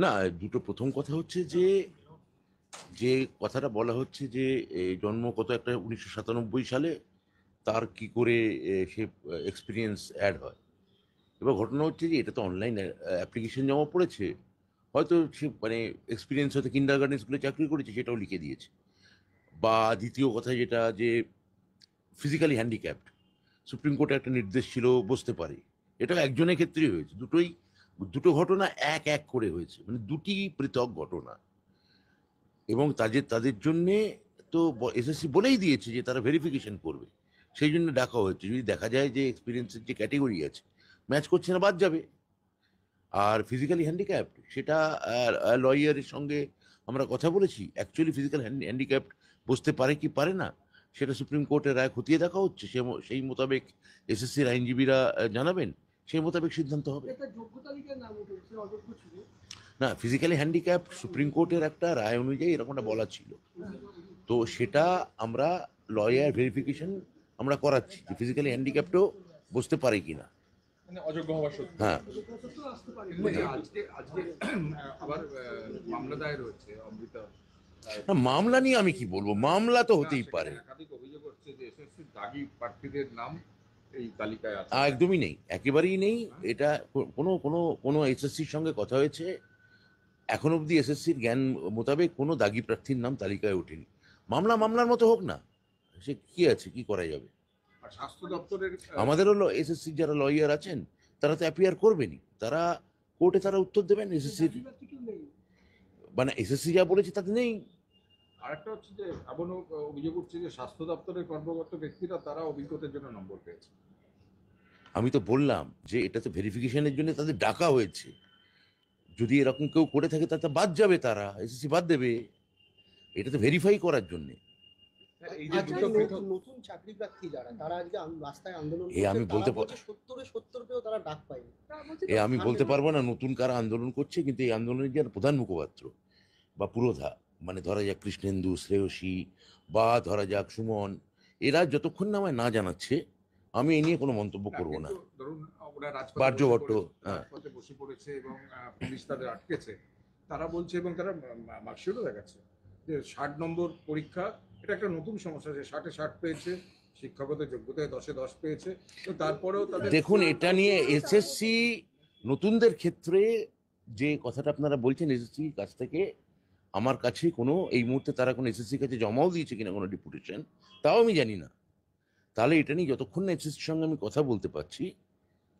না, দুটো প্রথম কথা হচ্ছে যে যে কথাটা বলা হচ্ছে যে জন্ম কত একটা 1997 সালে তার কি করে সে এক্সপিরিয়েন্স অ্যাড হয়। এবার ঘটনা হচ্ছে যে এটা তো অনলাইন অ্যাপ্লিকেশন জমা পড়েছে, হয়তো সে মানে এক্সপিরিয়েন্স হয়তো কিন্ডারগার্টেন স্কুলে চাকরি করেছে সেটাও লিখে দিয়েছে। বা দ্বিতীয় কথা যেটা যে ফিজিক্যালি হ্যান্ডিক্যাপড, সুপ্রিম কোর্টে একটা নির্দেশ ছিল বসতে পারে, এটা একজনের ক্ষেত্রেই হয়েছে, দুটো ঘটনা এক এক করে হয়েছে, মানে দুটি পৃথক ঘটনা। এবং তাদের তাদের জন্যে তো এসএসসি বলেই দিয়েছে যে তারা ভেরিফিকেশন করবে, সেই জন্য ডাকা হয়েছে। যদি দেখা যায় যে এক্সপিরিয়েন্সের যে ক্যাটেগরি আছে ম্যাচ করছে না, বাদ যাবে। আর ফিজিক্যালি হ্যান্ডিক্যাপড সেটা লয়ারের সঙ্গে আমরা কথা বলেছি, অ্যাকচুয়ালি ফিজিক্যাল হ্যান্ডিক্যাপড বসতে পারে কি পারে না সেটা সুপ্রিম কোর্টের রায় খতিয়ে দেখা হচ্ছে, সেই মোতাবেক এসএসসির আইনজীবীরা জানাবেন, সেই মোতাবেক সিদ্ধান্ত হবে। না, ফিজিক্যালি হ্যান্ডিক্যাপ সুপ্রিম কোর্টের একটা রায় অনুযায়ী এরকমটা বলা ছিল, তো সেটা আমরা লয়ার ভেরিফিকেশন আমরা করাচ্ছি যে ফিজিক্যালি হ্যান্ডিক্যাপটাও বসতে পারে কিনা। মানে অযোগ্য হওয়া সত্ত্বেও। হ্যাঁ, আজকে আজকে আবার মামলা দায়ের হচ্ছে অমৃতা। না, মামলা নিয়ে আমি কি বলবো, মামলা তো হতেই পারে। একাধিক অভিযোগ হচ্ছে যে এসএসসি দাগি প্রার্থীদের নাম এই তালিকায় আছে। একদমই নেই, একেবারেই নেই। এটা কোনো কোনো কোনো এসএসসির সঙ্গে কথা হয়েছে, এখন অবধি এসএসসির জ্ঞান মোতাবেক কোনো দাগি প্রার্থীর নাম তালিকায় ওঠেনি। মামলার মতো হোক না, সে কি আছে, কি করা যাবে। আর স্বাস্থ্য দপ্তরের আমাদেরও এসএসসির যারা লয়ার আছেন তারা তো অ্যাপিয়ার করবেনই, তারা কোর্টে তারা উত্তর দেবেন। এসএসসির মানে এসএসসি যা বলেছে তাতে নেই। আরেকটা হচ্ছে যে এমনও অভিযোগ উঠছে যে স্বাস্থ্য দপ্তরের কর্মকর্তা ব্যক্তিরা তারা অভিজ্ঞতার জন্য নম্বর পেয়েছে। আমি তো বললাম যে এটা তো ভেরিফিকেশনের জন্য তাদের ডাকা হয়েছে, যদি এরকম কেউ করে থাকে তাতে বাদ যাবে, তারা এসএসসি বাদ দেবে, এটা তো ভেরিফাই করার জন্যে। এই যে আজকে দুটো পৃথক নতুন চাকরি প্রার্থী যারা তারা আজকে রাস্তায় আন্দোলন এ আমি বলতে করছে, 70 পেও তারা ডাক পায়নি। আমি বলতে পারবো না নতুন কারা আন্দোলন করছে, কিন্তু এই আন্দোলনের যারা প্রধান মুখপাত্র বা পুরোধা, মানে ধরা যাক কৃষ্ণেন্দু, শ্রেয়সী বা ধরা যাক সুমন, এরা যতক্ষণ না আমায় না জানাচ্ছে আমি এই নিয়ে কোনো মন্তব্য করব না। কিন্তু ধরুন ওরা বাহ্য ভট্ট, হ্যাঁ। রাজপথে বসে পড়েছে এবং পুলিশ তাদের আটকেছে, তারা বলছে এবং তারা মার্কশিটও দেখাচ্ছে যে 60 নম্বর পরীক্ষা, এটা একটা নতুন সমস্যা, যে 60-এ 60 পেয়েছে, শিক্ষাগত যোগ্যতায় 10-এ 10 পেয়েছে, তো তারপরেও তাদের দেখুন, এটা নিয়ে এসএসসি নতুনদের ক্ষেত্রে যে কথাটা আপনারা বলছেন, এসএসসির কাছ থেকে আমার কাছে কোনো এই মুহূর্তে তারা কোনো এসএসসির কাছে জমাও দিয়েছে কিনা কোনো ডেপুটেশন, তাও আমি জানি না। তাহলে এটা নিয়ে যতক্ষণ না এসএসসির সঙ্গে আমি কথা বলতে পারছি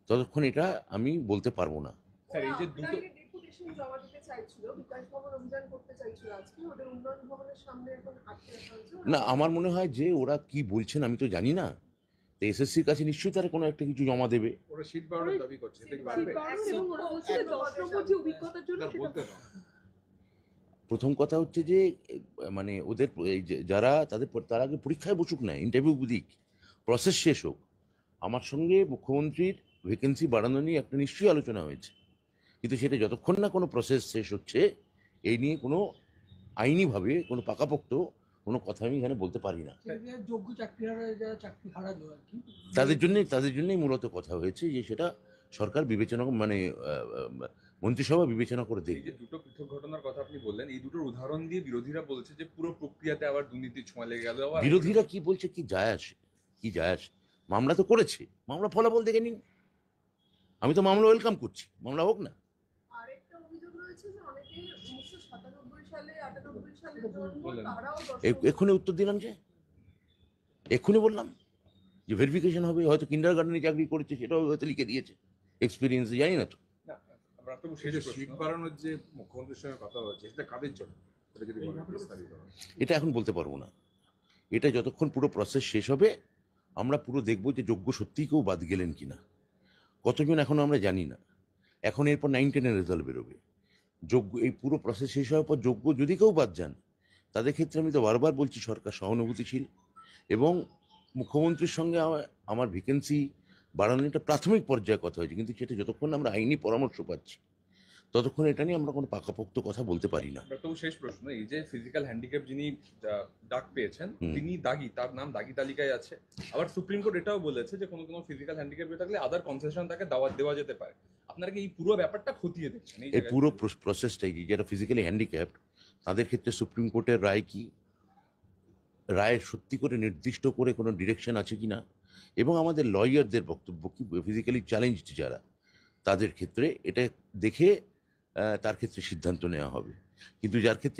ততক্ষণ এটা আমি বলতে পারবো না। স্যার এই যে দুটো ডেপুটেশন জমা দিতে চাইছিল, বিকাশ ভবন অভিযান করতে চাইছিল, আজকে ওদের উন্নয়ন ভবনের সামনে এখন আটকে রাখা হয়েছে। না, আমার মনে হয় যে ওরা কি বলছেন আমি তো জানি না, তো এসএসসির কাছে নিশ্চয়ই তারা কোনো একটা কিছু জমা দেবে। ওরা সিট বাড়ানোর দাবি করছে, এটা কি বাড়বে? এবং ওরা বলছে যে 10 নম্বর যে অভিজ্ঞতার জন্য এটা সেটা বলতে দাও। প্রথম কথা হচ্ছে যে মানে ওদের এই যারা তার আগে পরীক্ষায় বসুক না, ইন্টারভিউ দিক, প্রসেস শেষ হোক। আমার সঙ্গে মুখ্যমন্ত্রীর ভ্যাকেন্সি বাড়ানো নিয়ে একটা নিশ্চয়ই আলোচনা হয়েছে, কিন্তু সেটা যতক্ষণ না কোনো প্রসেস শেষ হচ্ছে এই নিয়ে কোনো আইনিভাবে কোনো পাকাপোক্ত কোনো কথা আমি এখানে বলতে পারি না। যোগ্য চাকরি যারা চাকরি হারালো আর কি, তাদের জন্যই মূলত কথা হয়েছে যে সেটা সরকার বিবেচনা, মানে মন্ত্রিসভা বিবেচনা করে এই দেখবে। যে দুটো পৃথক ঘটনার কথা আপনি বললেন, এই দুটোর উদাহরণ দিয়ে বিরোধীরা বলছে যে পুরো প্রক্রিয়াতে আবার দুর্নীতির ছোঁয়া লেগে গেল। আবার বিরোধীরা কি বলছে কি যায় আসে, কি যায় আসে, মামলা তো করেছে, মামলা ফলাফল দেখে নিন। আমি তো মামলা ওয়েলকাম করছি, মামলা হোক না। আরেকটা অভিযোগ রয়েছে যে অনেকে 1997 সালে 98 সালে জন্ম, বললেন। তারাও এক্ষুনি উত্তর দিলাম যে, এক্ষুনি বললাম যে ভেরিফিকেশন হবে, হয়তো কিন্ডারগার্টেনে চাকরি করেছে সেটাও হয়তো লিখে দিয়েছে, এক্সপিরিয়েন্স জানি না তো। না, আমরা তো সেই শেষ যে প্রশ্ন। সিট বাড়ানোর যে মুখ্যমন্ত্রীর সঙ্গে কথা হচ্ছে, এটা কাদের জন্য, এটা যদি বলেন বিস্তারিত। এটা এখন বলতে পারবো না, এটা যতক্ষণ পুরো প্রসেস শেষ হবে আমরা পুরো দেখবো যে যোগ্য সত্যিই কেউ বাদ গেলেন কিনা, কতজন এখনো আমরা জানি না। এখন এরপর 9-10-এর রেজাল্ট বেরোবে, যোগ্য এই পুরো প্রসেস শেষ হওয়ার পর যোগ্য যদি কেউ বাদ যান তাদের ক্ষেত্রে আমি তো বারবার বলছি সরকার সহানুভূতিশীল, এবং মুখ্যমন্ত্রীর সঙ্গে আমার ভ্যাকেন্সি বাড়ানোর একটা প্রাথমিক পর্যায়ে কথা হয়েছে, কিন্তু সেটা যতক্ষণ আমরা আইনি পরামর্শ পাচ্ছি ততক্ষণ এটা নিয়ে আমরা কোনো পাকাপোক্ত কথা বলতে পারি না। তবু শেষ প্রশ্ন, এই যে ফিজিক্যাল হ্যান্ডিক্যাপ যিনি ডাক পেয়েছেন হুম। তিনি দাগী, তার নাম দাগী তালিকায় আছে। আবার সুপ্রিম কোর্ট এটাও বলেছে যে কোনো ফিজিক্যাল হ্যান্ডিক্যাপ থাকলে আদার কনসেশন তাকে দাওয়াত দেওয়া যেতে পারে। আপনারা কি এই পুরো ব্যাপারটা খতিয়ে দেখছেন? এই এই জায়গায় পুরো প্রসেসটাই কি, যারা ফিজিক্যালি হ্যান্ডিক্যাপড তাদের ক্ষেত্রে সুপ্রিম কোর্টের রায় কি, রায় সত্যি করে নির্দিষ্ট করে কোনো ডিরেকশন আছে কি না, এবং আমাদের লয়ারদের বক্তব্য কি, ফিজিক্যালি চ্যালেঞ্জড যারা তাদের ক্ষেত্রে এটা দেখে তার ক্ষেত্রে সিদ্ধান্ত নেওয়া হবে। কিন্তু যার ক্ষেত্রে